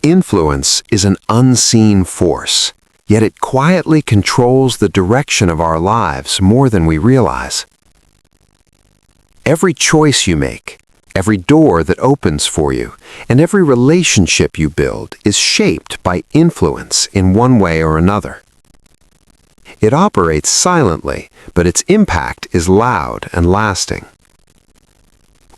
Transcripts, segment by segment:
Influence is an unseen force, yet it quietly controls the direction of our lives more than we realize. Every choice you make, every door that opens for you, and every relationship you build is shaped by influence in one way or another. It operates silently, but its impact is loud and lasting.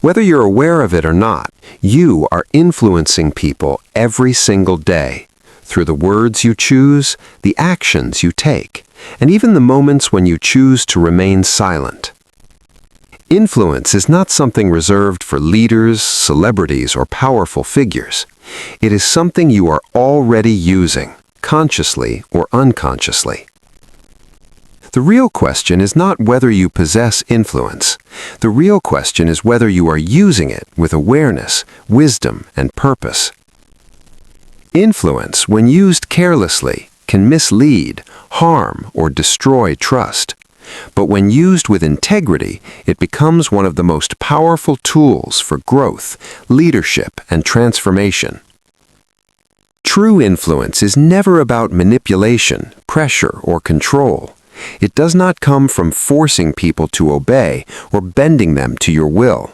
Whether you're aware of it or not, you are influencing people every single day, through the words you choose, the actions you take, and even the moments when you choose to remain silent. Influence is not something reserved for leaders, celebrities, or powerful figures. It is something you are already using, consciously or unconsciously. The real question is not whether you possess influence. The real question is whether you are using it with awareness, wisdom, and purpose. Influence, when used carelessly, can mislead, harm, or destroy trust. But when used with integrity, it becomes one of the most powerful tools for growth, leadership, and transformation. True influence is never about manipulation, pressure, or control. It does not come from forcing people to obey or bending them to your will.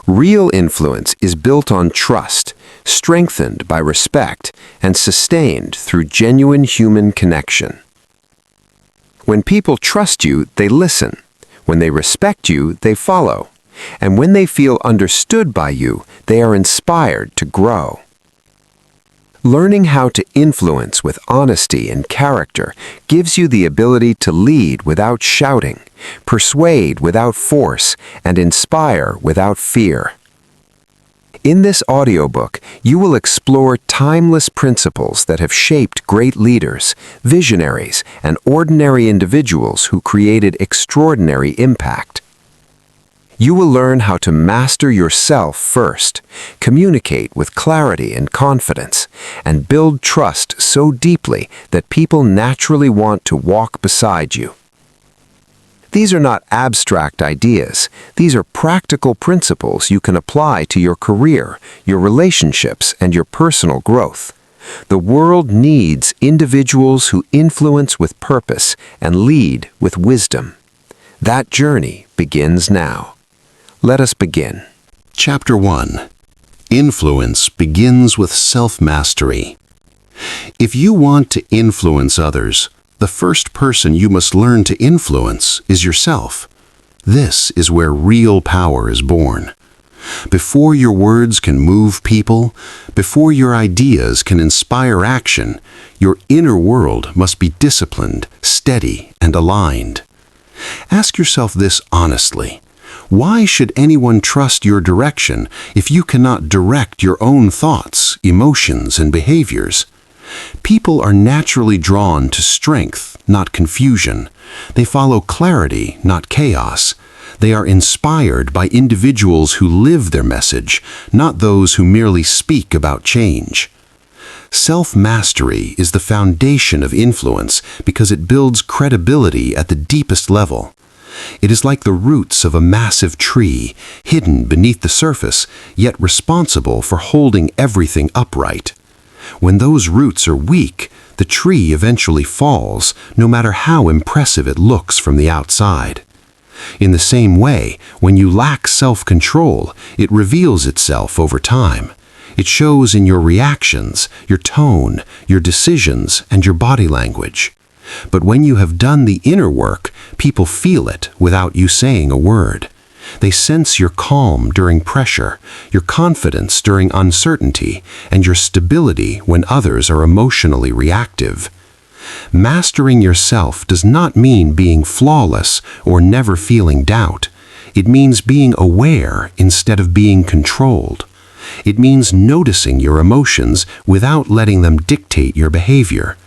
Real influence is built on trust, strengthened by respect, and sustained through genuine human connection. When people trust you, they listen. When they respect you, they follow. And when they feel understood by you, they are inspired to grow. Learning how to influence with honesty and character gives you the ability to lead without shouting, persuade without force, and inspire without fear. In this audiobook, you will explore timeless principles that have shaped great leaders, visionaries, and ordinary individuals who created extraordinary impact. You will learn how to master yourself first, communicate with clarity and confidence, and build trust so deeply that people naturally want to walk beside you. These are not abstract ideas. These are practical principles you can apply to your career, your relationships, and your personal growth. The world needs individuals who influence with purpose and lead with wisdom. That journey begins now. Let us begin. Chapter 1. Influence begins with self-mastery. If you want to influence others, the first person you must learn to influence is yourself. This is where real power is born. Before your words can move people, before your ideas can inspire action, your inner world must be disciplined, steady, and aligned. Ask yourself this honestly. Why should anyone trust your direction if you cannot direct your own thoughts, emotions, and behaviors? People are naturally drawn to strength, not confusion. They follow clarity, not chaos. They are inspired by individuals who live their message, not those who merely speak about change. Self-mastery is the foundation of influence because it builds credibility at the deepest level. It is like the roots of a massive tree, hidden beneath the surface, yet responsible for holding everything upright. When those roots are weak, the tree eventually falls, no matter how impressive it looks from the outside. In the same way, when you lack self-control, it reveals itself over time. It shows in your reactions, your tone, your decisions, and your body language. But when you have done the inner work, people feel it without you saying a word. They sense your calm during pressure, your confidence during uncertainty, and your stability when others are emotionally reactive. Mastering yourself does not mean being flawless or never feeling doubt. It means being aware instead of being controlled. It means noticing your emotions without letting them dictate your behavior.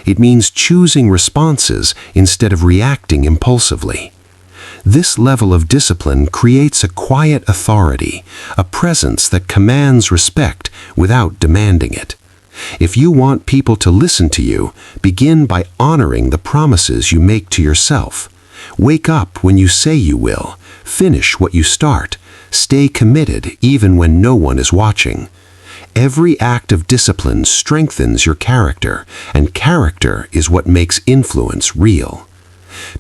It means choosing responses instead of reacting impulsively. This level of discipline creates a quiet authority, a presence that commands respect without demanding it. If you want people to listen to you, begin by honoring the promises you make to yourself. Wake up when you say you will. Finish what you start. Stay committed even when no one is watching. Every act of discipline strengthens your character, and character is what makes influence real.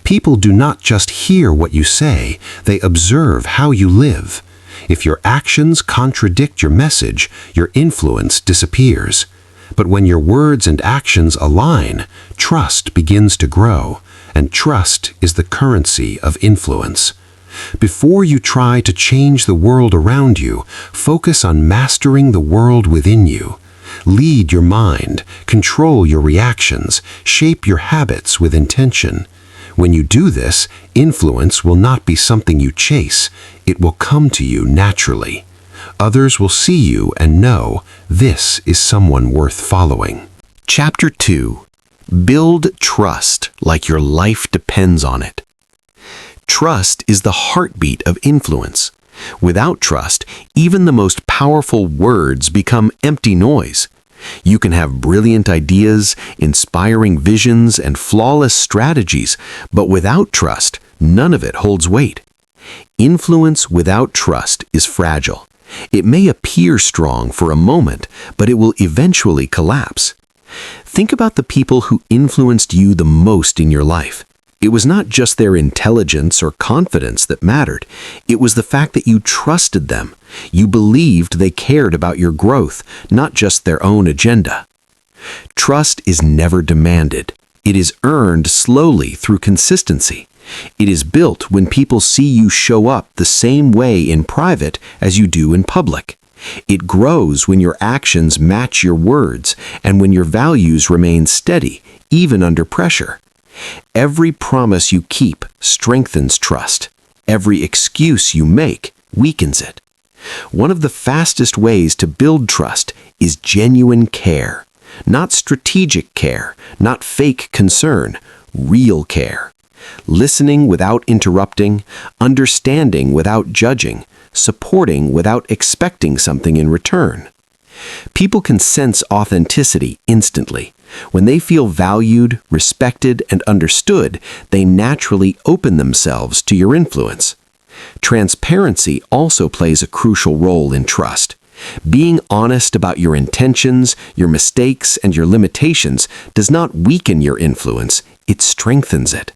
People do not just hear what you say, they observe how you live. If your actions contradict your message, your influence disappears. But when your words and actions align, trust begins to grow, and trust is the currency of influence. Before you try to change the world around you, focus on mastering the world within you. Lead your mind, control your reactions, shape your habits with intention. When you do this, influence will not be something you chase, it will come to you naturally. Others will see you and know this is someone worth following. Chapter 2. Build trust like your life depends on it. Trust is the heartbeat of influence. Without trust, even the most powerful words become empty noise. You can have brilliant ideas, inspiring visions, and flawless strategies, but without trust, none of it holds weight. Influence without trust is fragile. It may appear strong for a moment, but it will eventually collapse. Think about the people who influenced you the most in your life. It was not just their intelligence or confidence that mattered. It was the fact that you trusted them. You believed they cared about your growth, not just their own agenda. Trust is never demanded. It is earned slowly through consistency. It is built when people see you show up the same way in private as you do in public. It grows when your actions match your words and when your values remain steady, even under pressure. Every promise you keep strengthens trust. Every excuse you make weakens it. One of the fastest ways to build trust is genuine care. Not strategic care, not fake concern, real care. Listening without interrupting, understanding without judging, supporting without expecting something in return. People can sense authenticity instantly. When they feel valued, respected, and understood, they naturally open themselves to your influence. Transparency also plays a crucial role in trust. Being honest about your intentions, your mistakes, and your limitations does not weaken your influence, it strengthens it.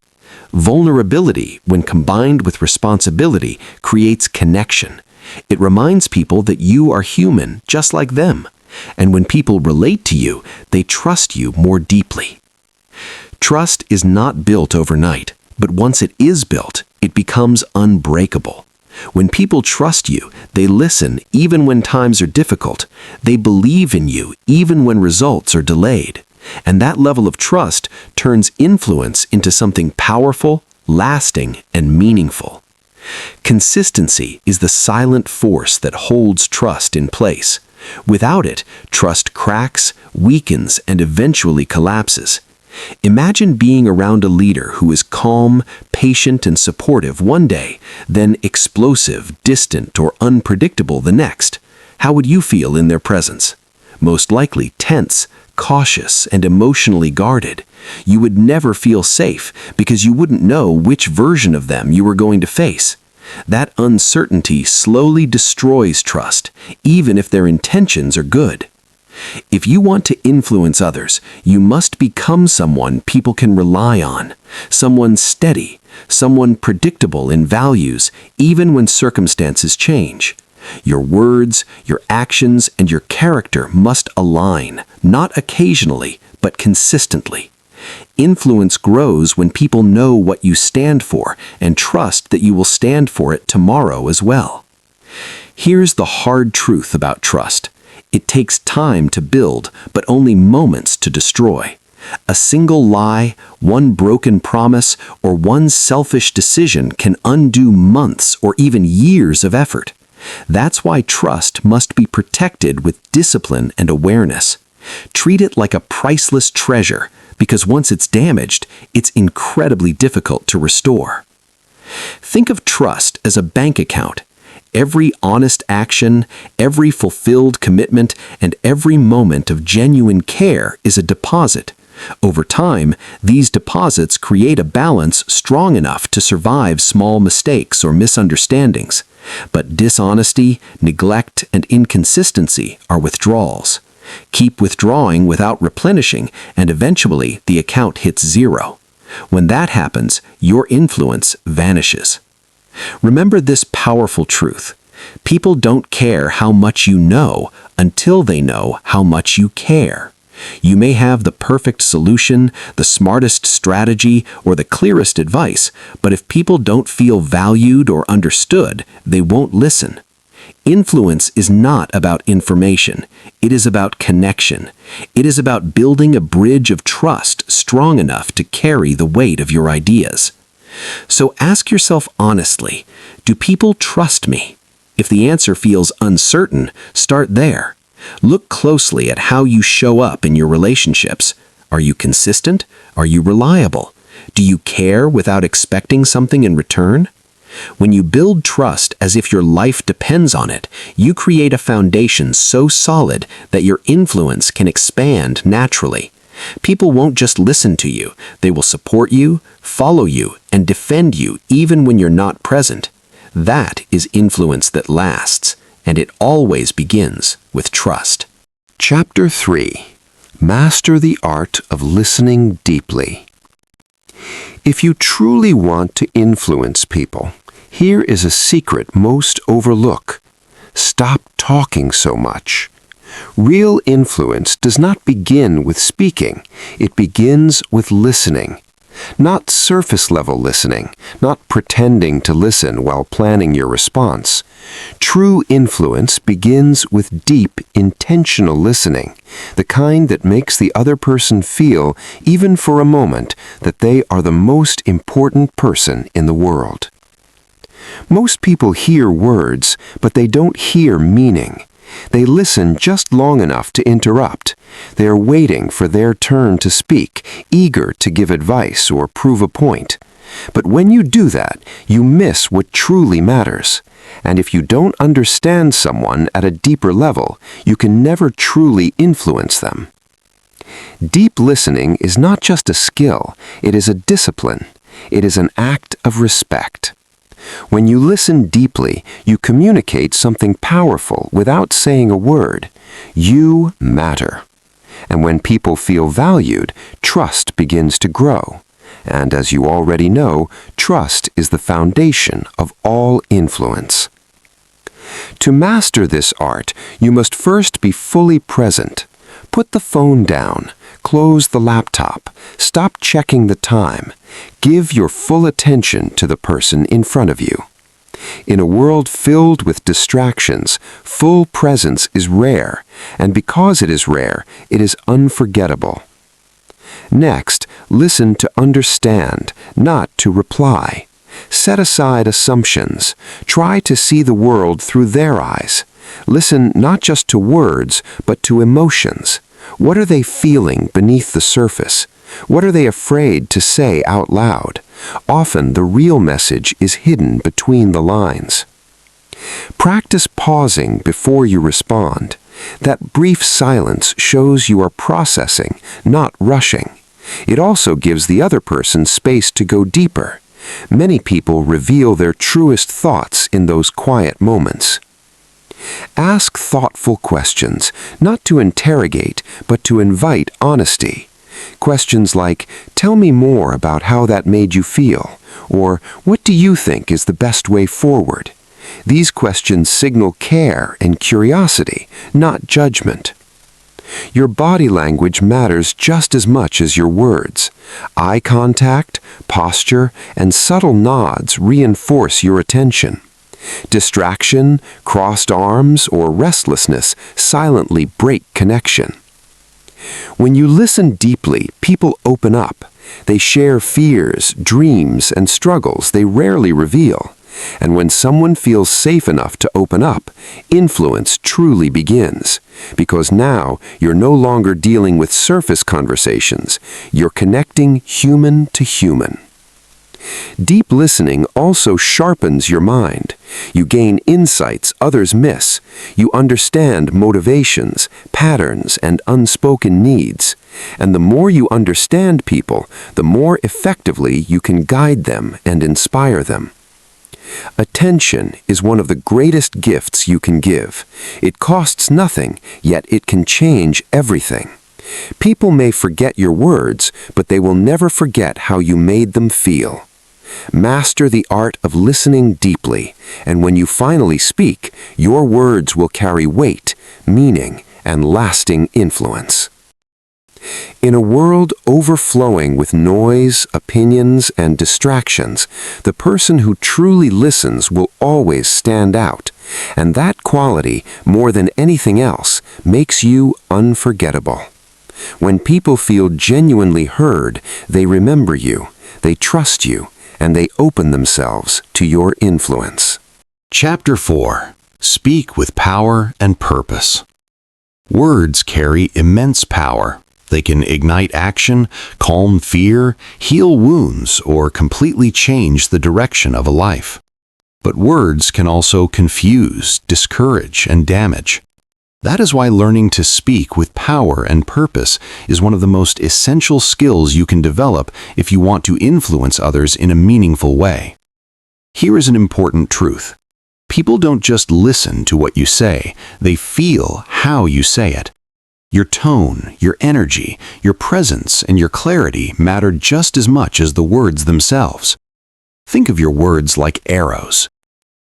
Vulnerability, when combined with responsibility, creates connection. It reminds people that you are human, just like them. And when people relate to you, they trust you more deeply. Trust is not built overnight, but once it is built, it becomes unbreakable. When people trust you, they listen even when times are difficult. They believe in you even when results are delayed. And that level of trust turns influence into something powerful, lasting, and meaningful. Consistency is the silent force that holds trust in place. Without it, trust cracks, weakens, and eventually collapses. Imagine being around a leader who is calm, patient, and supportive one day, then explosive, distant, or unpredictable the next. How would you feel in their presence? Most likely tense, cautious, and emotionally guarded. You would never feel safe because you wouldn't know which version of them you were going to face. That uncertainty slowly destroys trust, even if their intentions are good. If you want to influence others, you must become someone people can rely on, someone steady, someone predictable in values, even when circumstances change. Your words, your actions, and your character must align, not occasionally, but consistently. Influence grows when people know what you stand for and trust that you will stand for it tomorrow as well. Here's the hard truth about trust. It takes time to build, but only moments to destroy. A single lie, one broken promise, or one selfish decision can undo months or even years of effort. That's why trust must be protected with discipline and awareness. Treat it like a priceless treasure, because once it's damaged, it's incredibly difficult to restore. Think of trust as a bank account. Every honest action, every fulfilled commitment, and every moment of genuine care is a deposit. Over time, these deposits create a balance strong enough to survive small mistakes or misunderstandings. But dishonesty, neglect, and inconsistency are withdrawals. Keep withdrawing without replenishing, and eventually the account hits zero. When that happens, your influence vanishes. Remember this powerful truth. People don't care how much you know until they know how much you care. You may have the perfect solution, the smartest strategy, or the clearest advice, but if people don't feel valued or understood, they won't listen. Influence is not about information. It is about connection. It is about building a bridge of trust strong enough to carry the weight of your ideas. So ask yourself honestly, do people trust me? If the answer feels uncertain, start there. Look closely at how you show up in your relationships. Are you consistent? Are you reliable? Do you care without expecting something in return? When you build trust as if your life depends on it, you create a foundation so solid that your influence can expand naturally. People won't just listen to you, they will support you, follow you, and defend you even when you're not present. That is influence that lasts, and it always begins with trust. Chapter 3. Master the art of listening deeply. If you truly want to influence people, here is a secret most overlook. Stop talking so much. Real influence does not begin with speaking. It begins with listening. Not surface-level listening, not pretending to listen while planning your response. True influence begins with deep, intentional listening, the kind that makes the other person feel, even for a moment, that they are the most important person in the world. Most people hear words, but they don't hear meaning. They listen just long enough to interrupt. They are waiting for their turn to speak, eager to give advice or prove a point. But when you do that, you miss what truly matters. And if you don't understand someone at a deeper level, you can never truly influence them. Deep listening is not just a skill, it is a discipline. It is an act of respect. When you listen deeply, you communicate something powerful without saying a word. You matter. And when people feel valued, trust begins to grow. And as you already know, trust is the foundation of all influence. To master this art, you must first be fully present. Put the phone down. Close the laptop. Stop checking the time. Give your full attention to the person in front of you. In a world filled with distractions, full presence is rare, and because it is rare, it is unforgettable. Next, listen to understand, not to reply. Set aside assumptions. Try to see the world through their eyes. Listen not just to words, but to emotions. What are they feeling beneath the surface? What are they afraid to say out loud? Often the real message is hidden between the lines. Practice pausing before you respond. That brief silence shows you are processing, not rushing. It also gives the other person space to go deeper. Many people reveal their truest thoughts in those quiet moments. Ask thoughtful questions, not to interrogate, but to invite honesty. Questions like, "Tell me more about how that made you feel," or "What do you think is the best way forward?" These questions signal care and curiosity, not judgment. Your body language matters just as much as your words. Eye contact, posture, and subtle nods reinforce your attention. Distraction, crossed arms, or restlessness silently break connection. When you listen deeply, people open up. They share fears, dreams, and struggles they rarely reveal. And when someone feels safe enough to open up, influence truly begins. Because now you're no longer dealing with surface conversations. You're connecting human to human. Deep listening also sharpens your mind. You gain insights others miss. You understand motivations, patterns, and unspoken needs. And the more you understand people, the more effectively you can guide them and inspire them. Attention is one of the greatest gifts you can give. It costs nothing, yet it can change everything. People may forget your words, but they will never forget how you made them feel. Master the art of listening deeply, and when you finally speak, your words will carry weight, meaning, and lasting influence. In a world overflowing with noise, opinions, and distractions, the person who truly listens will always stand out, and that quality, more than anything else, makes you unforgettable. When people feel genuinely heard, they remember you, they trust you, and they open themselves to your influence. Chapter 4. Speak with power and purpose. Words carry immense power. They can ignite action, calm fear, heal wounds, or completely change the direction of a life. But words can also confuse, discourage, and damage. That is why learning to speak with power and purpose is one of the most essential skills you can develop if you want to influence others in a meaningful way. Here is an important truth. People don't just listen to what you say, they feel how you say it. Your tone, your energy, your presence, and your clarity matter just as much as the words themselves. Think of your words like arrows.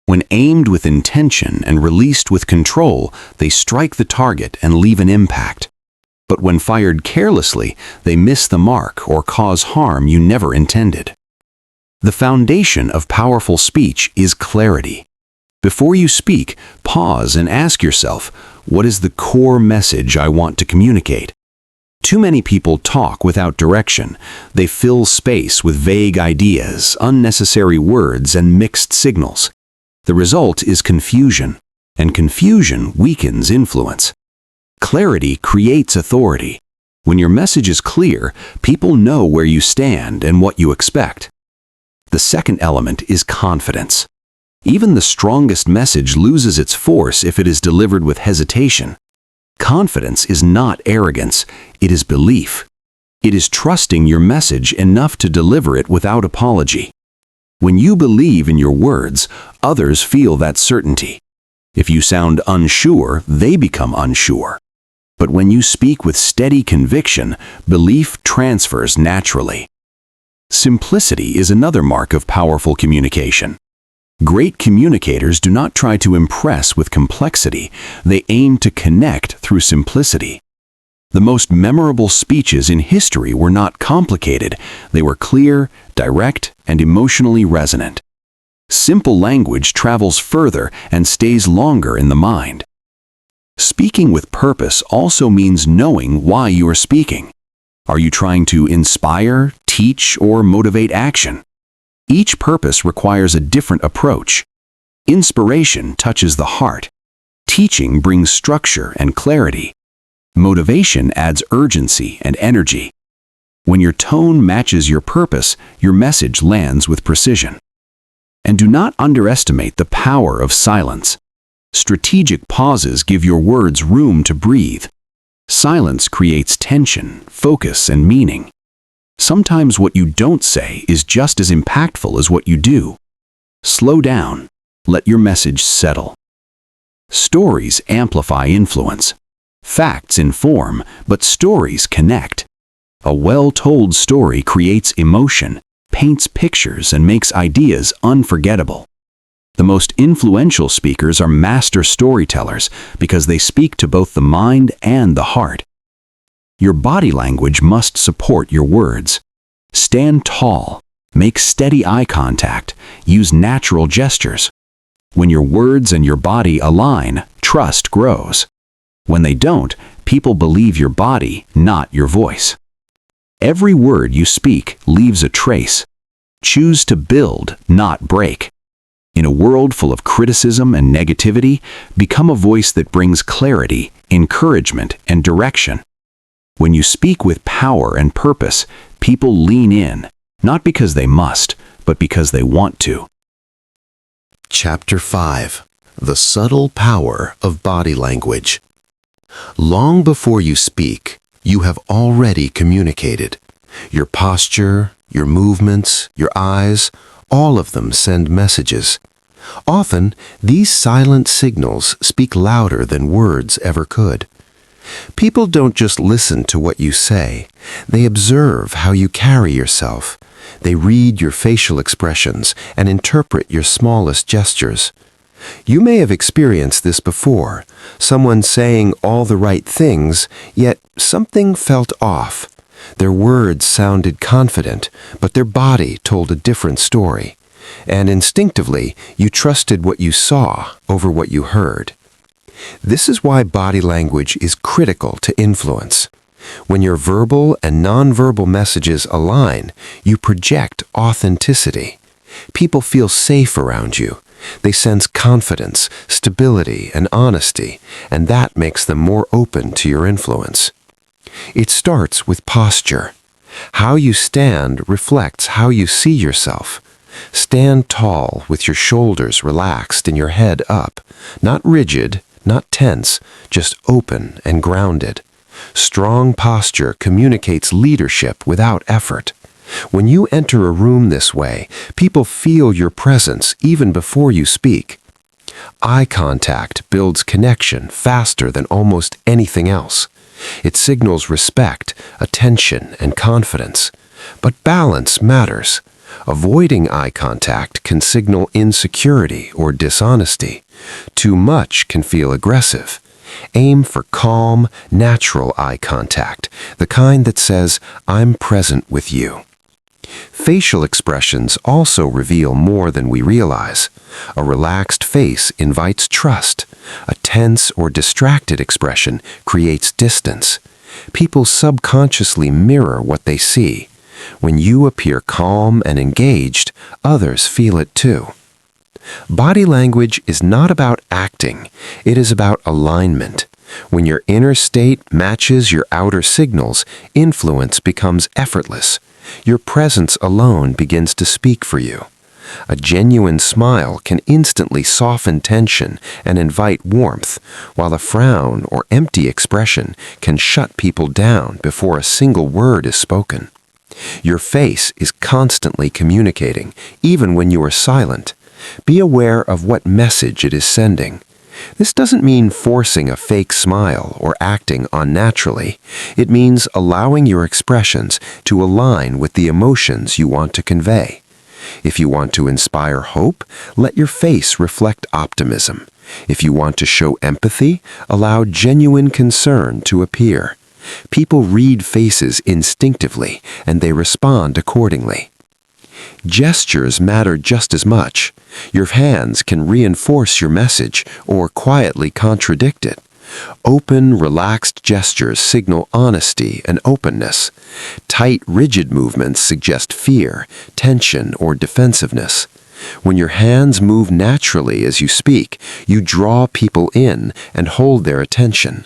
When aimed with intention and released with control, they strike the target and leave an impact. But when fired carelessly, they miss the mark or cause harm you never intended. The foundation of powerful speech is clarity. Before you speak, pause and ask yourself, what is the core message I want to communicate? Too many people talk without direction. They fill space with vague ideas, unnecessary words, and mixed signals. The result is confusion, and confusion weakens influence. Clarity creates authority. When your message is clear, people know where you stand and what you expect. The second element is confidence. Even the strongest message loses its force if it is delivered with hesitation. Confidence is not arrogance, it is belief. It is trusting your message enough to deliver it without apology. When you believe in your words, others feel that certainty. If you sound unsure, they become unsure. But when you speak with steady conviction, belief transfers naturally. Simplicity is another mark of powerful communication. Great communicators do not try to impress with complexity, they aim to connect through simplicity. The most memorable speeches in history were not complicated, they were clear, direct, and emotionally resonant. Simple language travels further and stays longer in the mind. Speaking with purpose also means knowing why you are speaking. Are you trying to inspire, teach, or motivate action? Each purpose requires a different approach. Inspiration touches the heart. Teaching brings structure and clarity. Motivation adds urgency and energy. When your tone matches your purpose, your message lands with precision. And do not underestimate the power of silence. Strategic pauses give your words room to breathe. Silence creates tension, focus, and meaning. Sometimes what you don't say is just as impactful as what you do. Slow down. Let your message settle. Stories amplify influence. Facts inform, but stories connect. A well-told story creates emotion, paints pictures, and makes ideas unforgettable. The most influential speakers are master storytellers because they speak to both the mind and the heart. Your body language must support your words. Stand tall, make steady eye contact, use natural gestures. When your words and your body align, trust grows. When they don't, people believe your body, not your voice. Every word you speak leaves a trace. Choose to build, not break. In a world full of criticism and negativity, become a voice that brings clarity, encouragement, and direction. When you speak with power and purpose, people lean in, not because they must, but because they want to. Chapter 5. The Subtle Power of Body Language. Long before you speak, you have already communicated. Your posture, your movements, your eyes, all of them send messages. Often, these silent signals speak louder than words ever could. People don't just listen to what you say, they observe how you carry yourself. They read your facial expressions and interpret your smallest gestures. You may have experienced this before, someone saying all the right things, yet something felt off. Their words sounded confident, but their body told a different story. And instinctively, you trusted what you saw over what you heard. This is why body language is critical to influence. When your verbal and nonverbal messages align, you project authenticity. People feel safe around you. They sense confidence, stability, and honesty, and that makes them more open to your influence. It starts with posture. How you stand reflects how you see yourself. Stand tall with your shoulders relaxed and your head up, not rigid, not tense, just open and grounded. Strong posture communicates leadership without effort. When you enter a room this way, people feel your presence even before you speak. Eye contact builds connection faster than almost anything else. It signals respect, attention, and confidence. But balance matters. Avoiding eye contact can signal insecurity or dishonesty. Too much can feel aggressive. Aim for calm, natural eye contact, the kind that says, "I'm present with you." Facial expressions also reveal more than we realize. A relaxed face invites trust. A tense or distracted expression creates distance. People subconsciously mirror what they see. When you appear calm and engaged, others feel it too. Body language is not about acting, it is about alignment. When your inner state matches your outer signals, influence becomes effortless. Your presence alone begins to speak for you. A genuine smile can instantly soften tension and invite warmth, while a frown or empty expression can shut people down before a single word is spoken. Your face is constantly communicating, even when you are silent. Be aware of what message it is sending. This doesn't mean forcing a fake smile or acting unnaturally. It means allowing your expressions to align with the emotions you want to convey. If you want to inspire hope, let your face reflect optimism. If you want to show empathy, allow genuine concern to appear. People read faces instinctively, and they respond accordingly. Gestures matter just as much. Your hands can reinforce your message or quietly contradict it. Open, relaxed gestures signal honesty and openness. Tight, rigid movements suggest fear, tension, or defensiveness. When your hands move naturally as you speak, you draw people in and hold their attention.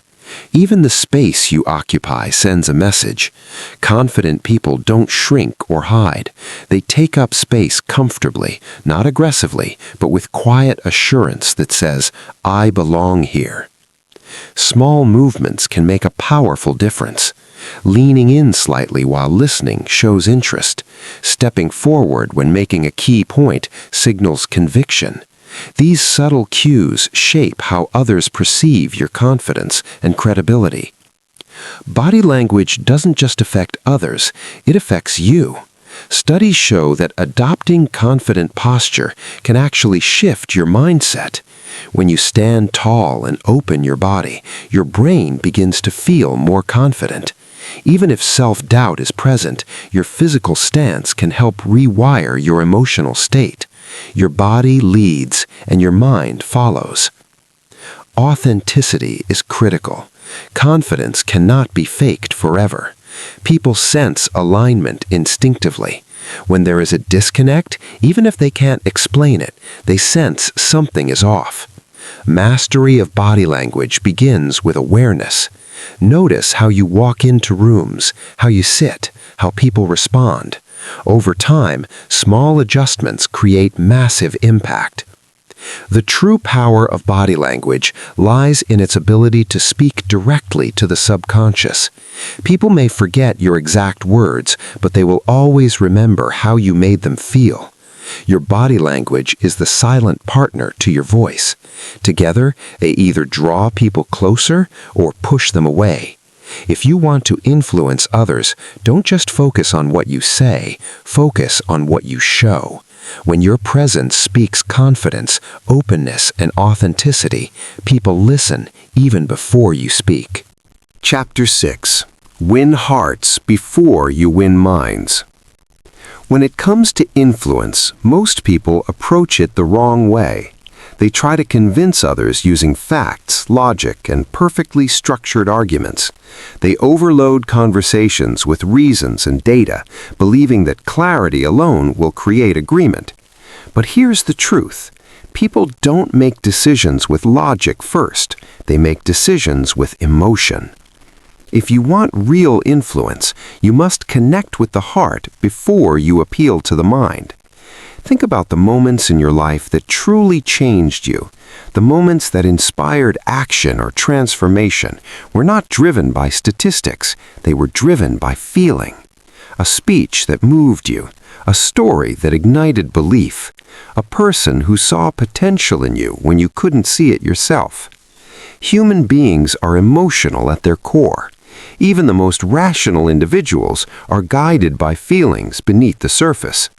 Even the space you occupy sends a message. Confident people don't shrink or hide. They take up space comfortably, not aggressively, but with quiet assurance that says, "I belong here." Small movements can make a powerful difference. Leaning in slightly while listening shows interest. Stepping forward when making a key point signals conviction. These subtle cues shape how others perceive your confidence and credibility. Body language doesn't just affect others, it affects you. Studies show that adopting confident posture can actually shift your mindset. When you stand tall and open your body, your brain begins to feel more confident. Even if self-doubt is present, your physical stance can help rewire your emotional state. Your body leads, and your mind follows. Authenticity is critical. Confidence cannot be faked forever. People sense alignment instinctively. When there is a disconnect, even if they can't explain it, they sense something is off. Mastery of body language begins with awareness. Notice how you walk into rooms, how you sit, how people respond. Over time, small adjustments create massive impact. The true power of body language lies in its ability to speak directly to the subconscious. People may forget your exact words, but they will always remember how you made them feel. Your body language is the silent partner to your voice. Together, they either draw people closer or push them away. If you want to influence others, don't just focus on what you say, focus on what you show. When your presence speaks confidence, openness, and authenticity, people listen even before you speak. Chapter 6. Win hearts before you win minds. When it comes to influence, most people approach it the wrong way. They try to convince others using facts, logic, and perfectly structured arguments. They overload conversations with reasons and data, believing that clarity alone will create agreement. But here's the truth. People don't make decisions with logic first. They make decisions with emotion. If you want real influence, you must connect with the heart before you appeal to the mind. Think about the moments in your life that truly changed you. The moments that inspired action or transformation were not driven by statistics. They were driven by feeling. A speech that moved you, a story that ignited belief, a person who saw potential in you when you couldn't see it yourself. Human beings are emotional at their core. Even the most rational individuals are guided by feelings beneath the surface.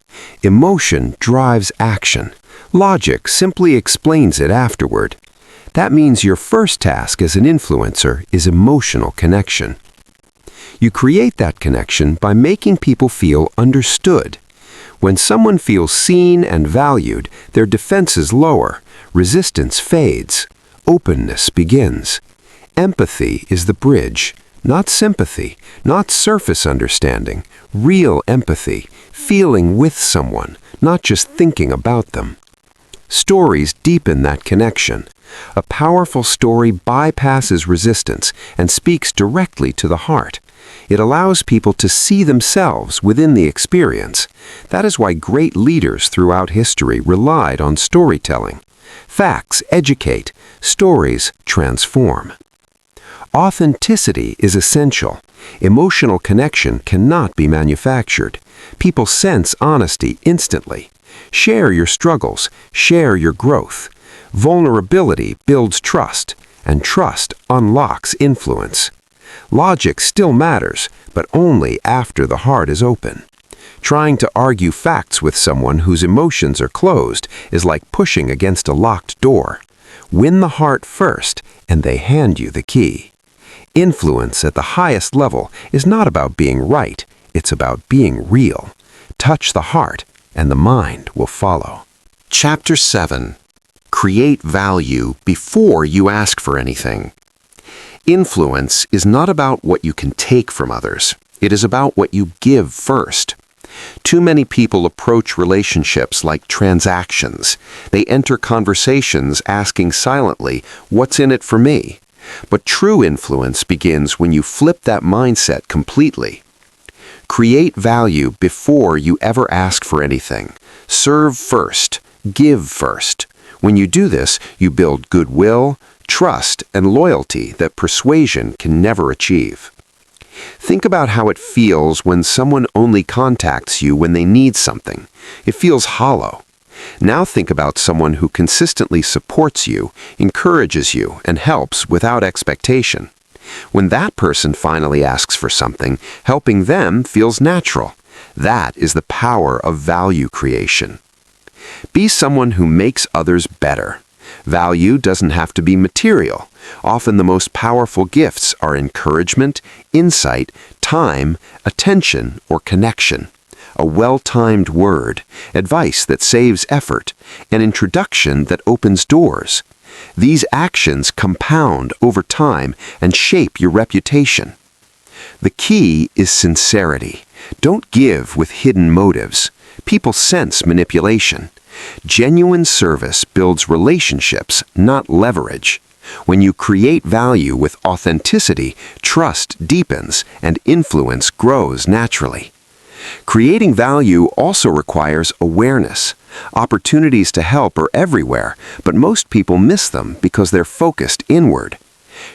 Emotion drives action. Logic simply explains it afterward. That means your first task as an influencer is emotional connection. You create that connection by making people feel understood. When someone feels seen and valued, their defenses lower, resistance fades, openness begins. Empathy is the bridge. Not sympathy, not surface understanding, real empathy, feeling with someone, not just thinking about them. Stories deepen that connection. A powerful story bypasses resistance and speaks directly to the heart. It allows people to see themselves within the experience. That is why great leaders throughout history relied on storytelling. Facts educate, stories transform. Authenticity is essential. Emotional connection cannot be manufactured. People sense honesty instantly. Share your struggles, share your growth. Vulnerability builds trust, and trust unlocks influence. Logic still matters, but only after the heart is open. Trying to argue facts with someone whose emotions are closed is like pushing against a locked door. Win the heart first, and they hand you the key. Influence at the highest level is not about being right, it's about being real. Touch the heart, and the mind will follow. Chapter 7. Create value before you ask for anything. Influence is not about what you can take from others. It is about what you give first. Too many people approach relationships like transactions. They enter conversations asking silently, "What's in it for me?" But true influence begins when you flip that mindset completely. Create value before you ever ask for anything. Serve first. Give first. When you do this, you build goodwill, trust, and loyalty that persuasion can never achieve. Think about how it feels when someone only contacts you when they need something. It feels hollow. Now think about someone who consistently supports you, encourages you, and helps without expectation. When that person finally asks for something, helping them feels natural. That is the power of value creation. Be someone who makes others better. Value doesn't have to be material. Often the most powerful gifts are encouragement, insight, time, attention, or connection. A well-timed word, advice that saves effort, an introduction that opens doors. These actions compound over time and shape your reputation. The key is sincerity. Don't give with hidden motives. People sense manipulation. Genuine service builds relationships, not leverage. When you create value with authenticity, trust deepens and influence grows naturally. Creating value also requires awareness. Opportunities to help are everywhere, but most people miss them because they're focused inward.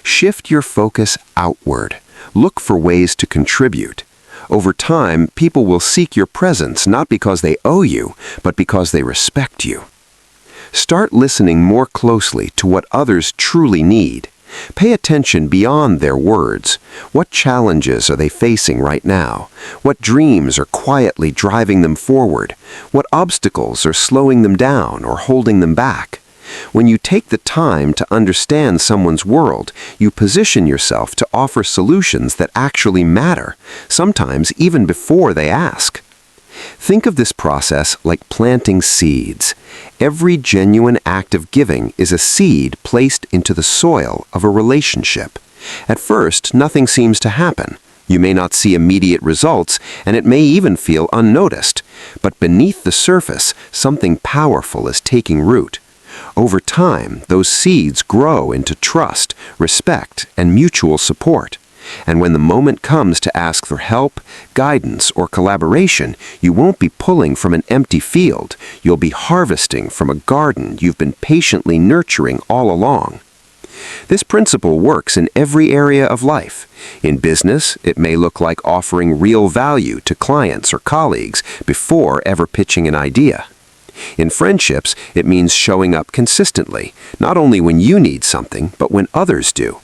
Shift your focus outward. Look for ways to contribute. Over time, people will seek your presence not because they owe you, but because they respect you. Start listening more closely to what others truly need. Pay attention beyond their words. What challenges are they facing right now? What dreams are quietly driving them forward? What obstacles are slowing them down or holding them back? When you take the time to understand someone's world, you position yourself to offer solutions that actually matter, sometimes even before they ask. Think of this process like planting seeds. Every genuine act of giving is a seed placed into the soil of a relationship. At first, nothing seems to happen. You may not see immediate results, and it may even feel unnoticed. But beneath the surface, something powerful is taking root. Over time, those seeds grow into trust, respect, and mutual support. And when the moment comes to ask for help, guidance, or collaboration, you won't be pulling from an empty field. You'll be harvesting from a garden you've been patiently nurturing all along. This principle works in every area of life. In business, it may look like offering real value to clients or colleagues before ever pitching an idea. In friendships, it means showing up consistently, not only when you need something, but when others do.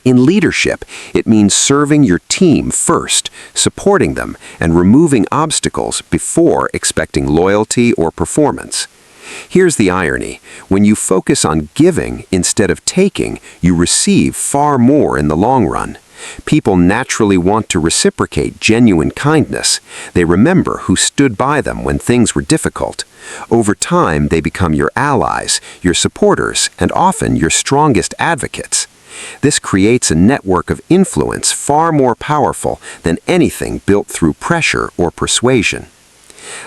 In leadership, it means serving your team first, supporting them, and removing obstacles before expecting loyalty or performance. Here's the irony. When you focus on giving instead of taking, you receive far more in the long run. People naturally want to reciprocate genuine kindness. They remember who stood by them when things were difficult. Over time, they become your allies, your supporters, and often your strongest advocates. This creates a network of influence far more powerful than anything built through pressure or persuasion.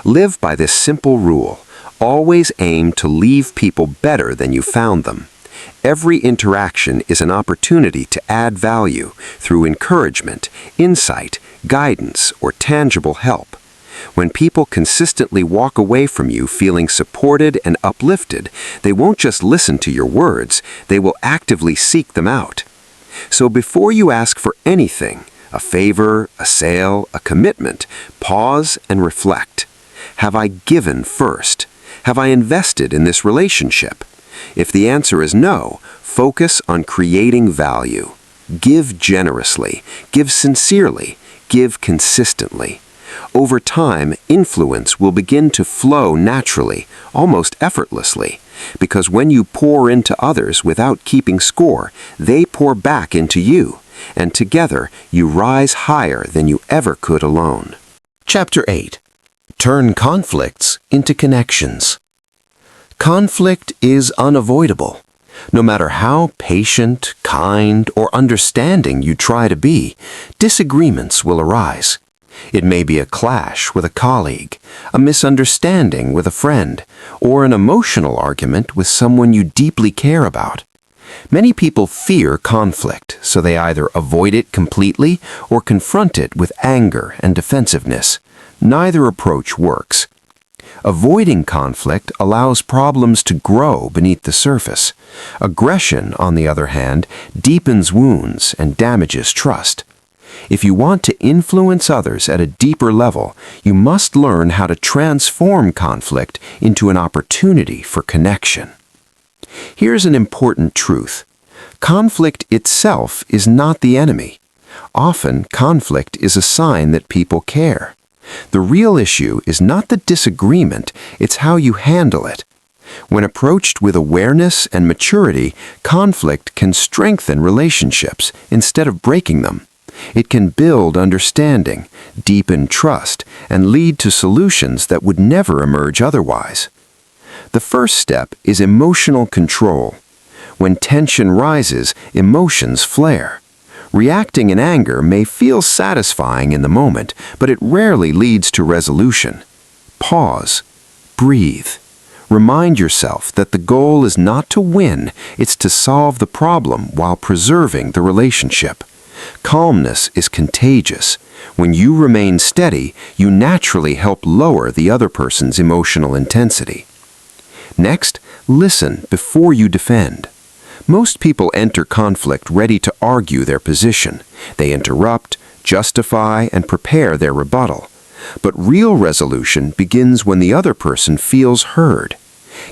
Live by this simple rule. Always aim to leave people better than you found them. Every interaction is an opportunity to add value through encouragement, insight, guidance, or tangible help. When people consistently walk away from you feeling supported and uplifted, they won't just listen to your words, they will actively seek them out. So before you ask for anything, a favor, a sale, a commitment, pause and reflect. Have I given first? Have I invested in this relationship? If the answer is no, focus on creating value. Give generously, give sincerely, give consistently. Over time, influence will begin to flow naturally, almost effortlessly, because when you pour into others without keeping score, they pour back into you, and together you rise higher than you ever could alone. Chapter 8. Turn conflicts into connections. Conflict is unavoidable. No matter how patient, kind, or understanding you try to be, disagreements will arise. It may be a clash with a colleague, a misunderstanding with a friend, or an emotional argument with someone you deeply care about. Many people fear conflict, so they either avoid it completely or confront it with anger and defensiveness. Neither approach works. Avoiding conflict allows problems to grow beneath the surface. Aggression, on the other hand, deepens wounds and damages trust. If you want to influence others at a deeper level, you must learn how to transform conflict into an opportunity for connection. Here's an important truth. Conflict itself is not the enemy. Often, conflict is a sign that people care. The real issue is not the disagreement, it's how you handle it. When approached with awareness and maturity, conflict can strengthen relationships instead of breaking them. It can build understanding, deepen trust, and lead to solutions that would never emerge otherwise. The first step is emotional control. When tension rises, emotions flare. Reacting in anger may feel satisfying in the moment, but it rarely leads to resolution. Pause. Breathe. Remind yourself that the goal is not to win, it's to solve the problem while preserving the relationship. Calmness is contagious. When you remain steady, you naturally help lower the other person's emotional intensity. Next, listen before you defend. Most people enter conflict ready to argue their position. They interrupt, justify, and prepare their rebuttal. But real resolution begins when the other person feels heard.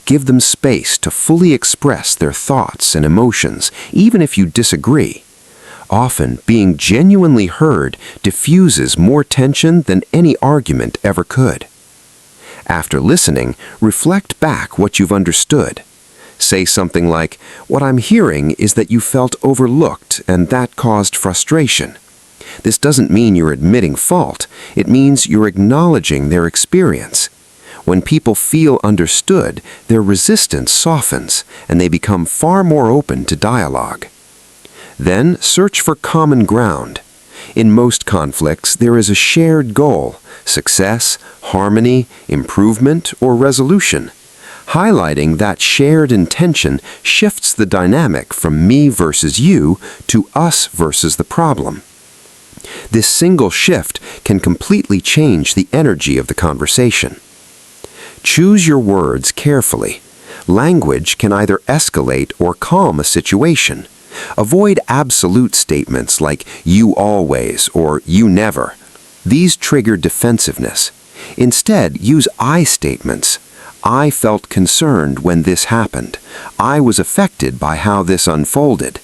Give them space to fully express their thoughts and emotions, even if you disagree. Often, being genuinely heard diffuses more tension than any argument ever could. After listening, reflect back what you've understood. Say something like, "What I'm hearing is that you felt overlooked and that caused frustration." This doesn't mean you're admitting fault. It means you're acknowledging their experience. When people feel understood, their resistance softens and they become far more open to dialogue. Then search for common ground. In most conflicts, there is a shared goal: success, harmony, improvement, or resolution. Highlighting that shared intention shifts the dynamic from me versus you to us versus the problem. This single shift can completely change the energy of the conversation. Choose your words carefully. Language can either escalate or calm a situation. Avoid absolute statements like "you always" or "you never." These trigger defensiveness. Instead, use I statements. "I felt concerned when this happened. I was affected by how this unfolded."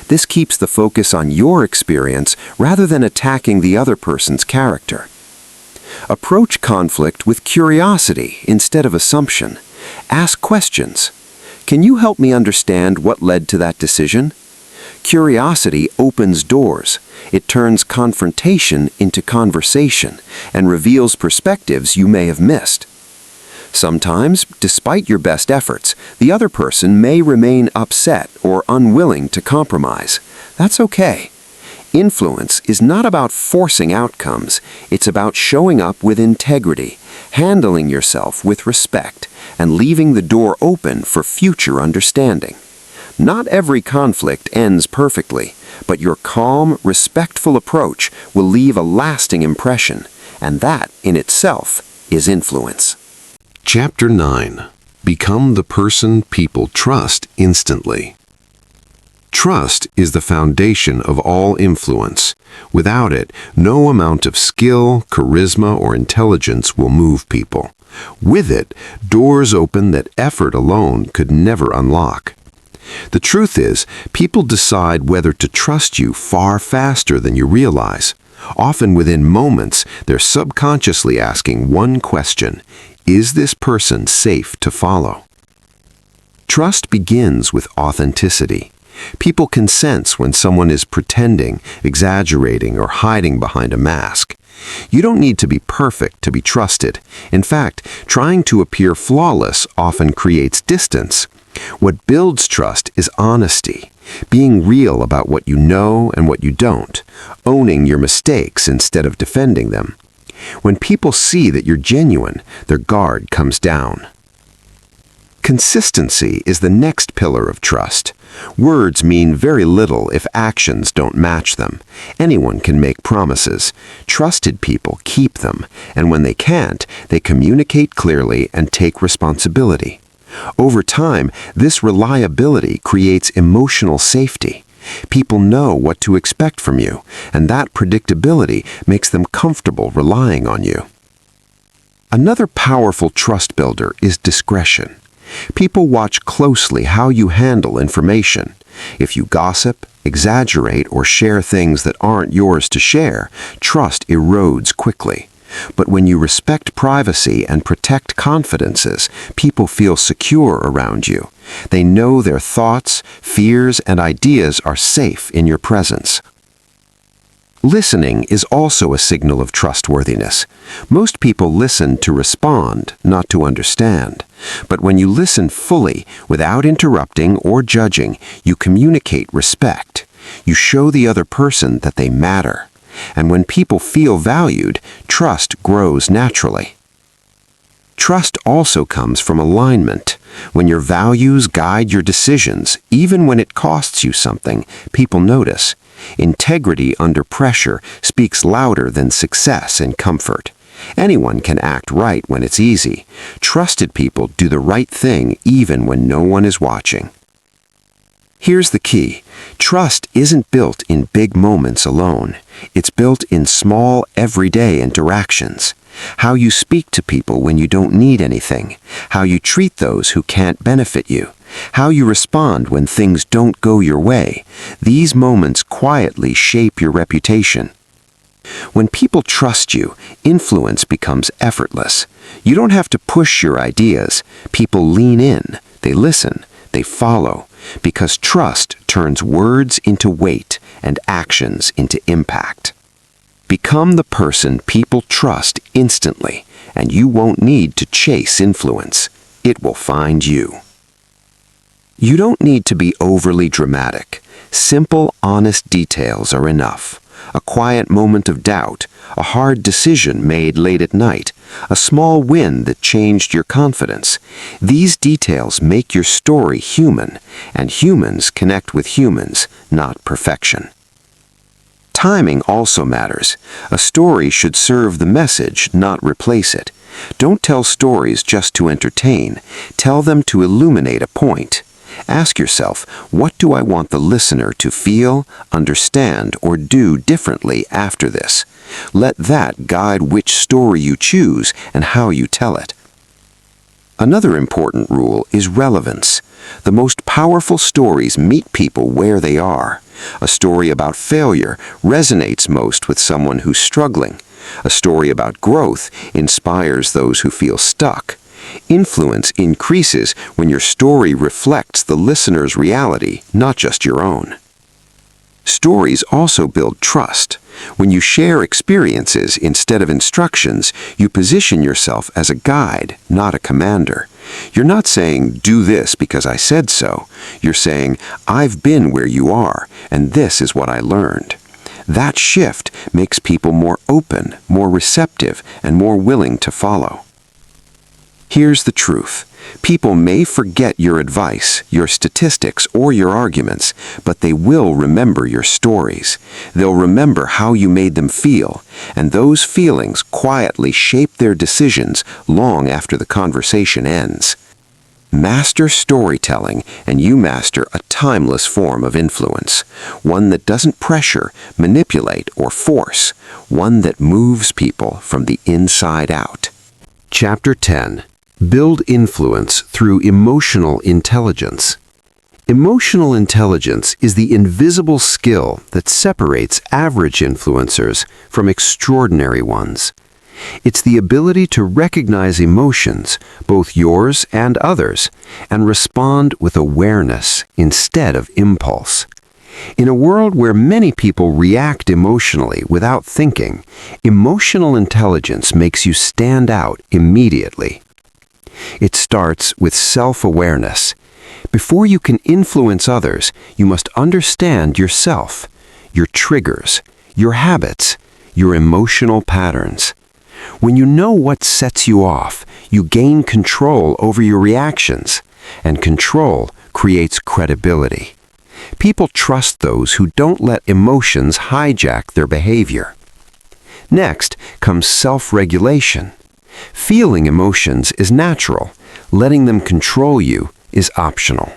This keeps the focus on your experience rather than attacking the other person's character. Approach conflict with curiosity instead of assumption. Ask questions. "Can you help me understand what led to that decision?" Curiosity opens doors. It turns confrontation into conversation and reveals perspectives you may have missed. Sometimes, despite your best efforts, the other person may remain upset or unwilling to compromise. That's okay. Influence is not about forcing outcomes. It's about showing up with integrity, handling yourself with respect, and leaving the door open for future understanding. Not every conflict ends perfectly, but your calm, respectful approach will leave a lasting impression, and that, in itself, is influence. Chapter 9. Become the person people trust instantly. Trust is the foundation of all influence. Without it, no amount of skill, charisma, or intelligence will move people. With it, doors open that effort alone could never unlock. The truth is, people decide whether to trust you far faster than you realize. Often within moments, they're subconsciously asking one question: is this person safe to follow? Trust begins with authenticity. People can sense when someone is pretending, exaggerating, or hiding behind a mask. You don't need to be perfect to be trusted. In fact, trying to appear flawless often creates distance. What builds trust is honesty, being real about what you know and what you don't, owning your mistakes instead of defending them. When people see that you're genuine, their guard comes down. Consistency is the next pillar of trust. Words mean very little if actions don't match them. Anyone can make promises. Trusted people keep them, and when they can't, they communicate clearly and take responsibility. Over time, this reliability creates emotional safety. People know what to expect from you, and that predictability makes them comfortable relying on you. Another powerful trust builder is discretion. People watch closely how you handle information. If you gossip, exaggerate, or share things that aren't yours to share, trust erodes quickly. But when you respect privacy and protect confidences, people feel secure around you. They know their thoughts, fears, and ideas are safe in your presence. Listening is also a signal of trustworthiness. Most people listen to respond, not to understand. But when you listen fully, without interrupting or judging, you communicate respect. You show the other person that they matter. And when people feel valued, trust grows naturally. Trust also comes from alignment. When your values guide your decisions, even when it costs you something, people notice. Integrity under pressure speaks louder than success and comfort. Anyone can act right when it's easy. Trusted people do the right thing even when no one is watching. Here's the key. Trust isn't built in big moments alone. It's built in small, everyday interactions. How you speak to people when you don't need anything. How you treat those who can't benefit you. How you respond when things don't go your way. These moments quietly shape your reputation. When people trust you, influence becomes effortless. You don't have to push your ideas. People lean in, they listen, they follow, because trust turns words into weight and actions into impact. Become the person people trust instantly, and you won't need to chase influence. It will find you. You don't need to be overly dramatic. Simple, honest details are enough. A quiet moment of doubt, a hard decision made late at night, a small win that changed your confidence. These details make your story human, and humans connect with humans, not perfection. Timing also matters. A story should serve the message, not replace it. Don't tell stories just to entertain. Tell them to illuminate a point. Ask yourself, what do I want the listener to feel, understand, or do differently after this? Let that guide which story you choose and how you tell it. Another important rule is relevance. The most powerful stories meet people where they are. A story about failure resonates most with someone who's struggling. A story about growth inspires those who feel stuck. Influence increases when your story reflects the listener's reality, not just your own. Stories also build trust. When you share experiences instead of instructions, you position yourself as a guide, not a commander. You're not saying, do this because I said so. You're saying, I've been where you are, and this is what I learned. That shift makes people more open, more receptive, and more willing to follow. Here's the truth. People may forget your advice, your statistics, or your arguments, but they will remember your stories. They'll remember how you made them feel, and those feelings quietly shape their decisions long after the conversation ends. Master storytelling, and you master a timeless form of influence. One that doesn't pressure, manipulate, or force. One that moves people from the inside out. Chapter 10. Build influence through emotional intelligence. Emotional intelligence is the invisible skill that separates average influencers from extraordinary ones. It's the ability to recognize emotions, both yours and others, and respond with awareness instead of impulse. In a world where many people react emotionally without thinking, emotional intelligence makes you stand out immediately. It starts with self-awareness. Before you can influence others, you must understand yourself, your triggers, your habits, your emotional patterns. When you know what sets you off, you gain control over your reactions, and control creates credibility. People trust those who don't let emotions hijack their behavior. Next comes self-regulation. Feeling emotions is natural. Letting them control you is optional.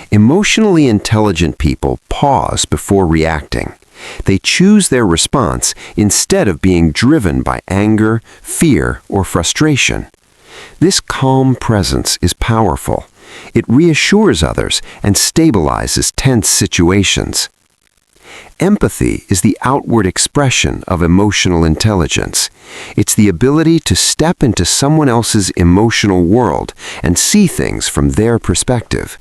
Emotionally intelligent people pause before reacting. They choose their response instead of being driven by anger, fear, or frustration. This calm presence is powerful. It reassures others and stabilizes tense situations. Empathy is the outward expression of emotional intelligence. It's the ability to step into someone else's emotional world and see things from their perspective.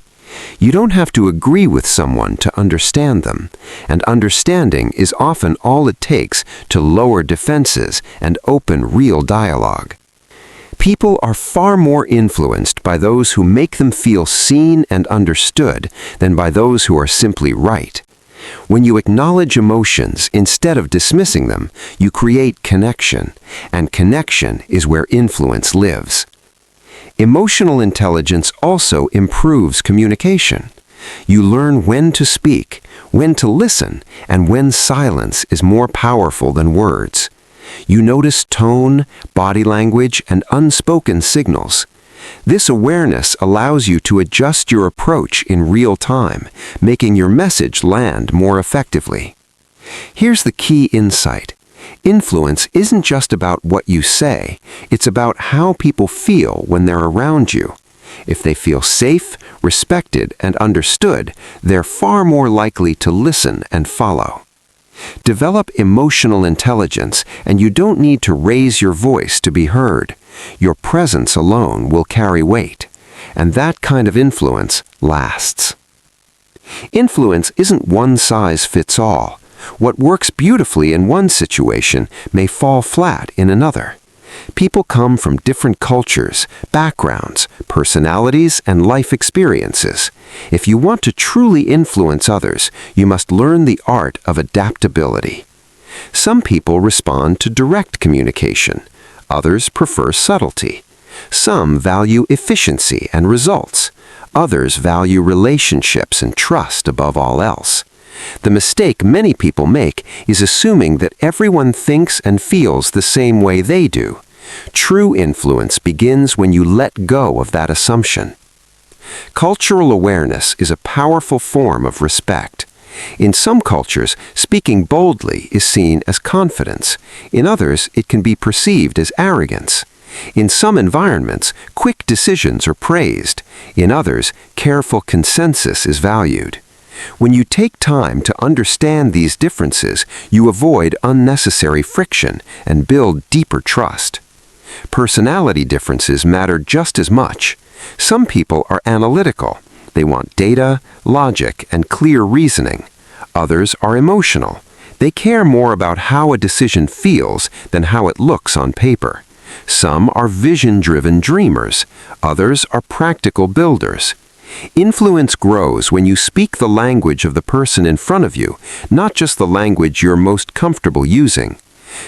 You don't have to agree with someone to understand them, and understanding is often all it takes to lower defenses and open real dialogue. People are far more influenced by those who make them feel seen and understood than by those who are simply right. When you acknowledge emotions instead of dismissing them, you create connection, and connection is where influence lives. Emotional intelligence also improves communication. You learn when to speak, when to listen, and when silence is more powerful than words. You notice tone, body language, and unspoken signals. This awareness allows you to adjust your approach in real time, making your message land more effectively. Here's the key insight. Influence isn't just about what you say, it's about how people feel when they're around you. If they feel safe, respected, and understood, they're far more likely to listen and follow. Develop emotional intelligence, and you don't need to raise your voice to be heard. Your presence alone will carry weight, and that kind of influence lasts. Influence isn't one size fits all. What works beautifully in one situation may fall flat in another. People come from different cultures, backgrounds, personalities, and life experiences. If you want to truly influence others, you must learn the art of adaptability. Some people respond to direct communication. Others prefer subtlety. Some value efficiency and results. Others value relationships and trust above all else. The mistake many people make is assuming that everyone thinks and feels the same way they do. True influence begins when you let go of that assumption. Cultural awareness is a powerful form of respect. In some cultures, speaking boldly is seen as confidence. In others, it can be perceived as arrogance. In some environments, quick decisions are praised. In others, careful consensus is valued. When you take time to understand these differences, you avoid unnecessary friction and build deeper trust. Personality differences matter just as much. Some people are analytical. They want data, logic, and clear reasoning. Others are emotional. They care more about how a decision feels than how it looks on paper. Some are vision-driven dreamers. Others are practical builders. Influence grows when you speak the language of the person in front of you, not just the language you're most comfortable using.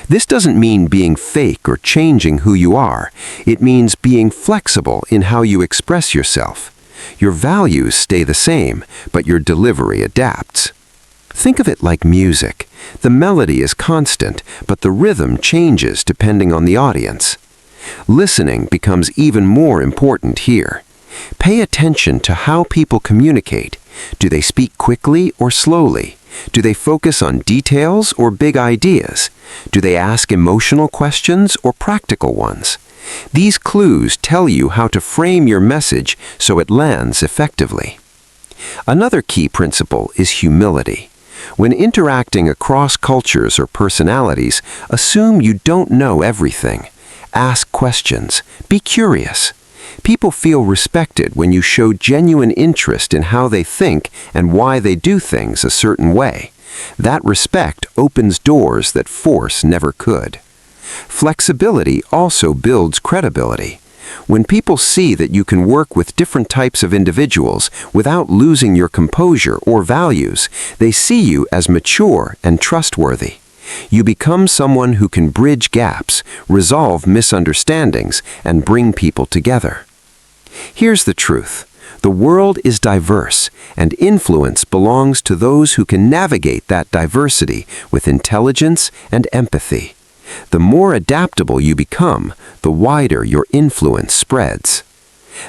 This doesn't mean being fake or changing who you are. It means being flexible in how you express yourself. Your values stay the same, but your delivery adapts. Think of it like music. The melody is constant, but the rhythm changes depending on the audience. Listening becomes even more important here. Pay attention to how people communicate. Do they speak quickly or slowly? Do they focus on details or big ideas? Do they ask emotional questions or practical ones? These clues tell you how to frame your message so it lands effectively. Another key principle is humility. When interacting across cultures or personalities, assume you don't know everything. Ask questions. Be curious. People feel respected when you show genuine interest in how they think and why they do things a certain way. That respect opens doors that force never could. Flexibility also builds credibility. When people see that you can work with different types of individuals without losing your composure or values, they see you as mature and trustworthy. You become someone who can bridge gaps, resolve misunderstandings, and bring people together. Here's the truth. The world is diverse, and influence belongs to those who can navigate that diversity with intelligence and empathy. The more adaptable you become, the wider your influence spreads.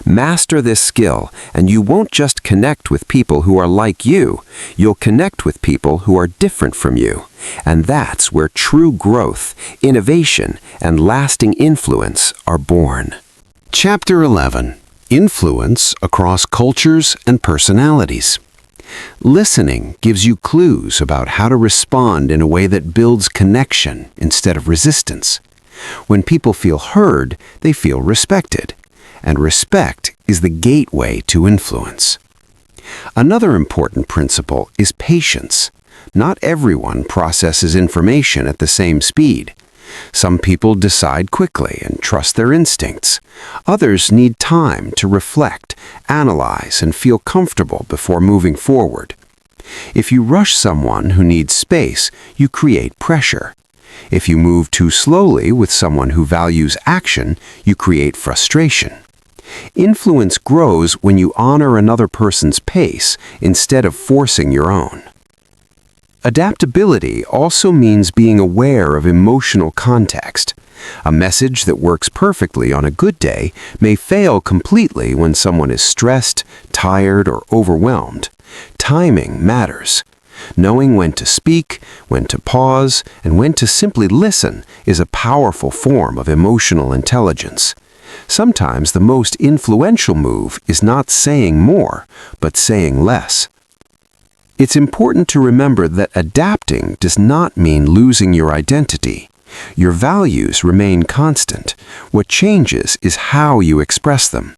Master this skill, and you won't just connect with people who are like you, you'll connect with people who are different from you. And that's where true growth, innovation, and lasting influence are born. Chapter 11. Influence across cultures and personalities. Listening gives you clues about how to respond in a way that builds connection instead of resistance. When people feel heard, they feel respected. And respect is the gateway to influence. Another important principle is patience. Not everyone processes information at the same speed. Some people decide quickly and trust their instincts. Others need time to reflect, analyze, and feel comfortable before moving forward. If you rush someone who needs space, you create pressure. If you move too slowly with someone who values action, you create frustration. Influence grows when you honor another person's pace instead of forcing your own. Adaptability also means being aware of emotional context. A message that works perfectly on a good day may fail completely when someone is stressed, tired, or overwhelmed. Timing matters. Knowing when to speak, when to pause, and when to simply listen is a powerful form of emotional intelligence. Sometimes the most influential move is not saying more, but saying less. It's important to remember that adapting does not mean losing your identity. Your values remain constant. What changes is how you express them.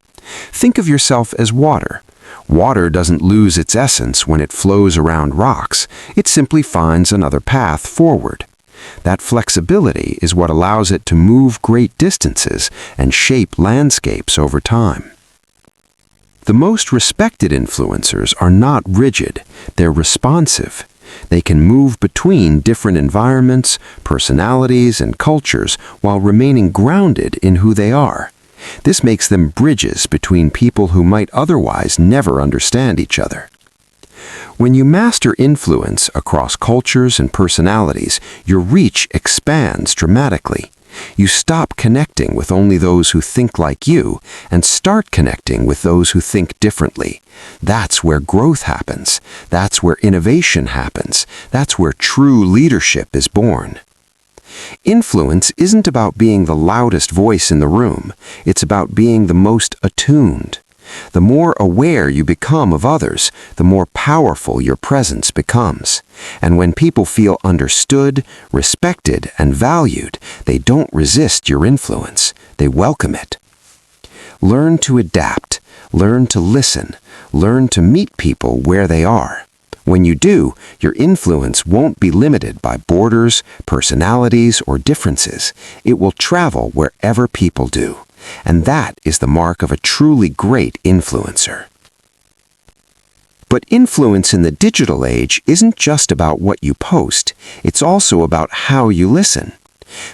Think of yourself as water. Water doesn't lose its essence when it flows around rocks. It simply finds another path forward. That flexibility is what allows it to move great distances and shape landscapes over time. The most respected influencers are not rigid, they're responsive. They can move between different environments, personalities, and cultures while remaining grounded in who they are. This makes them bridges between people who might otherwise never understand each other. When you master influence across cultures and personalities, your reach expands dramatically. You stop connecting with only those who think like you and start connecting with those who think differently. That's where growth happens. That's where innovation happens. That's where true leadership is born. Influence isn't about being the loudest voice in the room. It's about being the most attuned. The more aware you become of others, the more powerful your presence becomes. And when people feel understood, respected, and valued, they don't resist your influence. They welcome it. Learn to adapt. Learn to listen. Learn to meet people where they are. When you do, your influence won't be limited by borders, personalities, or differences. It will travel wherever people do. And that is the mark of a truly great influencer. But influence in the digital age isn't just about what you post, it's also about how you listen.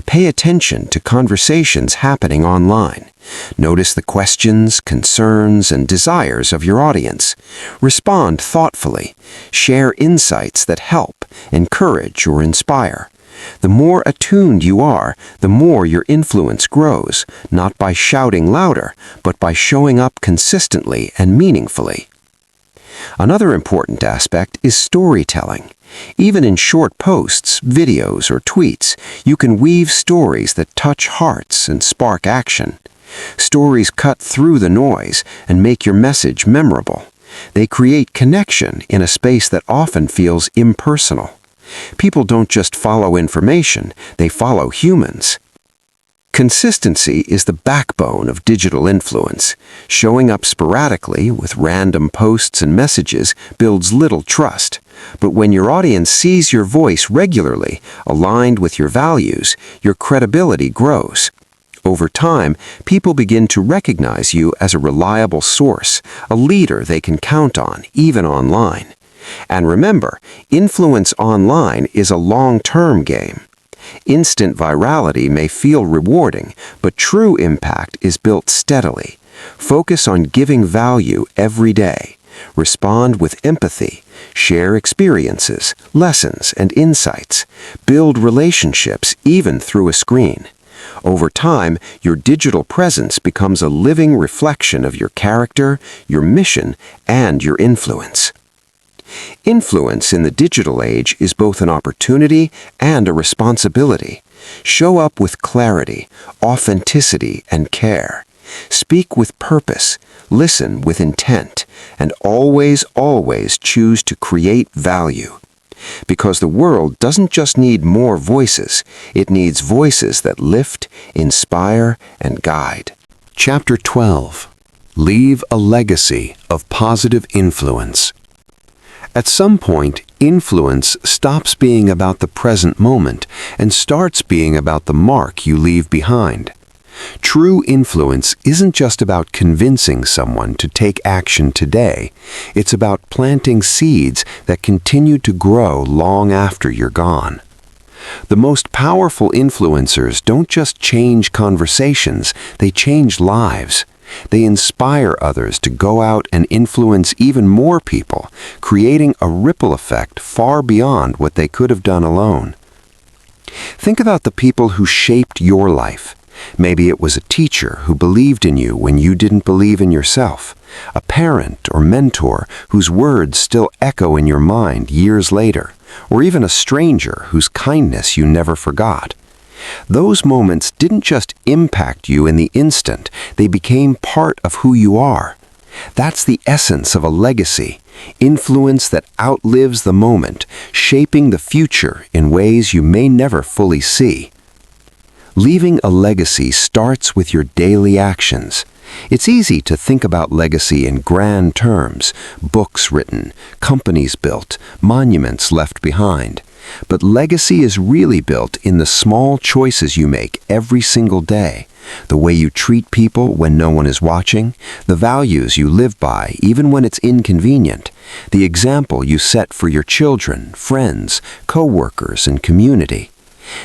Pay attention to conversations happening online. Notice the questions, concerns, and desires of your audience. Respond thoughtfully. Share insights that help, encourage, or inspire. The more attuned you are, the more your influence grows, not by shouting louder, but by showing up consistently and meaningfully. Another important aspect is storytelling. Even in short posts, videos, or tweets, you can weave stories that touch hearts and spark action. Stories cut through the noise and make your message memorable. They create connection in a space that often feels impersonal. People don't just follow information, they follow humans. Consistency is the backbone of digital influence. Showing up sporadically with random posts and messages builds little trust. But when your audience sees your voice regularly, aligned with your values, your credibility grows. Over time, people begin to recognize you as a reliable source, a leader they can count on, even online. And remember, influence online is a long-term game. Instant virality may feel rewarding, but true impact is built steadily. Focus on giving value every day. Respond with empathy. Share experiences, lessons, and insights. Build relationships even through a screen. Over time, your digital presence becomes a living reflection of your character, your mission, and your influence. Influence in the digital age is both an opportunity and a responsibility. Show up with clarity, authenticity, and care. Speak with purpose, listen with intent, and always, always choose to create value. Because the world doesn't just need more voices, it needs voices that lift, inspire, and guide. Chapter 12. Leave a legacy of positive influence. At some point, influence stops being about the present moment and starts being about the mark you leave behind. True influence isn't just about convincing someone to take action today. It's about planting seeds that continue to grow long after you're gone. The most powerful influencers don't just change conversations, they change lives. They inspire others to go out and influence even more people, creating a ripple effect far beyond what they could have done alone. Think about the people who shaped your life. Maybe it was a teacher who believed in you when you didn't believe in yourself, a parent or mentor whose words still echo in your mind years later, or even a stranger whose kindness you never forgot. Those moments didn't just impact you in the instant, they became part of who you are. That's the essence of a legacy, influence that outlives the moment, shaping the future in ways you may never fully see. Leaving a legacy starts with your daily actions. It's easy to think about legacy in grand terms, books written, companies built, monuments left behind. But legacy is really built in the small choices you make every single day, the way you treat people when no one is watching, the values you live by even when it's inconvenient, the example you set for your children, friends, co-workers, and community.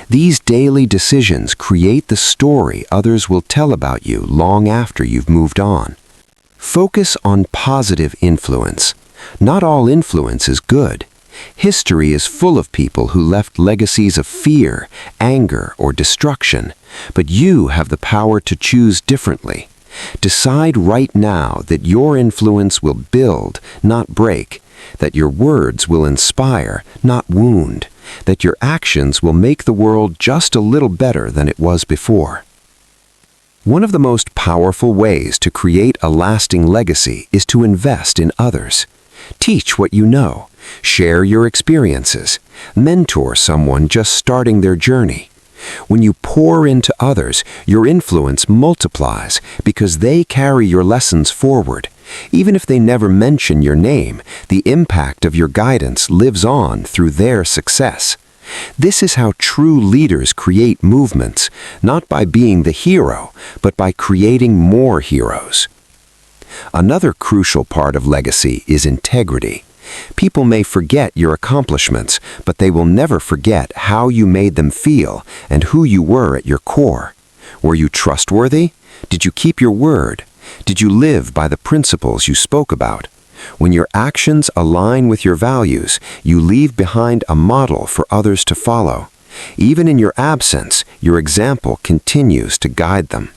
These daily decisions create the story others will tell about you long after you've moved on. Focus on positive influence. Not all influence is good. History is full of people who left legacies of fear, anger, or destruction, but you have the power to choose differently. Decide right now that your influence will build, not break, that your words will inspire, not wound, that your actions will make the world just a little better than it was before. One of the most powerful ways to create a lasting legacy is to invest in others. Teach what you know. Share your experiences. Mentor someone just starting their journey. When you pour into others, your influence multiplies because they carry your lessons forward. Even if they never mention your name, the impact of your guidance lives on through their success. This is how true leaders create movements, not by being the hero, but by creating more heroes. Another crucial part of legacy is integrity. People may forget your accomplishments, but they will never forget how you made them feel and who you were at your core. Were you trustworthy? Did you keep your word? Did you live by the principles you spoke about? When your actions align with your values, you leave behind a model for others to follow. Even in your absence, your example continues to guide them.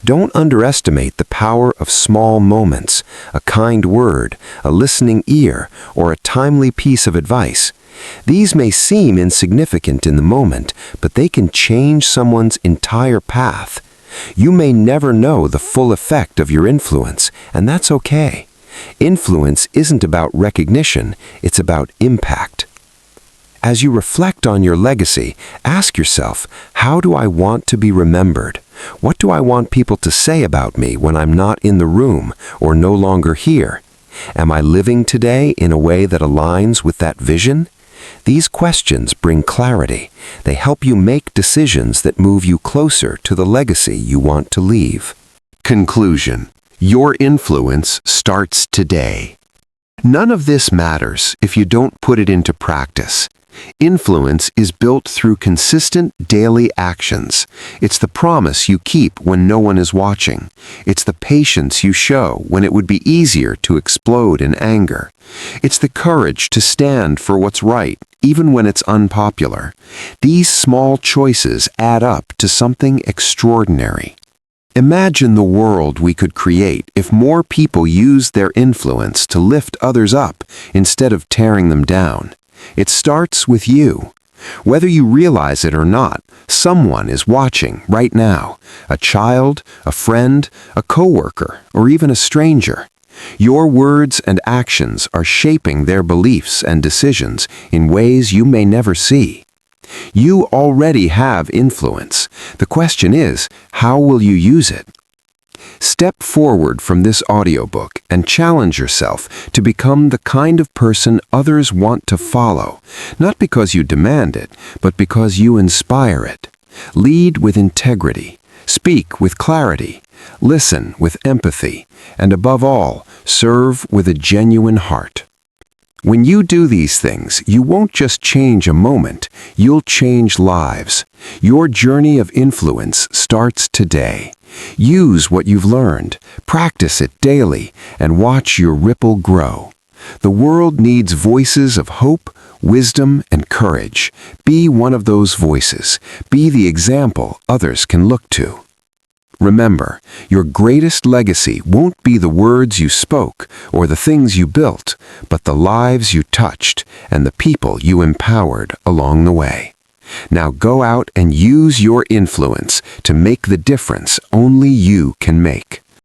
Don't underestimate the power of small moments, a kind word, a listening ear, or a timely piece of advice. These may seem insignificant in the moment, but they can change someone's entire path. You may never know the full effect of your influence, and that's okay. Influence isn't about recognition, it's about impact. As you reflect on your legacy, ask yourself, how do I want to be remembered? What do I want people to say about me when I'm not in the room or no longer here? Am I living today in a way that aligns with that vision? These questions bring clarity. They help you make decisions that move you closer to the legacy you want to leave. Conclusion. Your influence starts today. None of this matters if you don't put it into practice. Influence is built through consistent daily actions. It's the promise you keep when no one is watching. It's the patience you show when it would be easier to explode in anger. It's the courage to stand for what's right, even when it's unpopular. These small choices add up to something extraordinary. Imagine the world we could create if more people used their influence to lift others up instead of tearing them down. It starts with you. Whether you realize it or not, someone is watching right now. A child, a friend, a coworker, or even a stranger. Your words and actions are shaping their beliefs and decisions in ways you may never see. You already have influence. The question is, how will you use it? Step forward from this audiobook and challenge yourself to become the kind of person others want to follow, not because you demand it, but because you inspire it. Lead with integrity, speak with clarity, listen with empathy, and above all, serve with a genuine heart. When you do these things, you won't just change a moment, you'll change lives. Your journey of influence starts today. Use what you've learned, practice it daily, and watch your ripple grow. The world needs voices of hope, wisdom, and courage. Be one of those voices. Be the example others can look to. Remember, your greatest legacy won't be the words you spoke or the things you built, but the lives you touched and the people you empowered along the way. Now go out and use your influence to make the difference only you can make.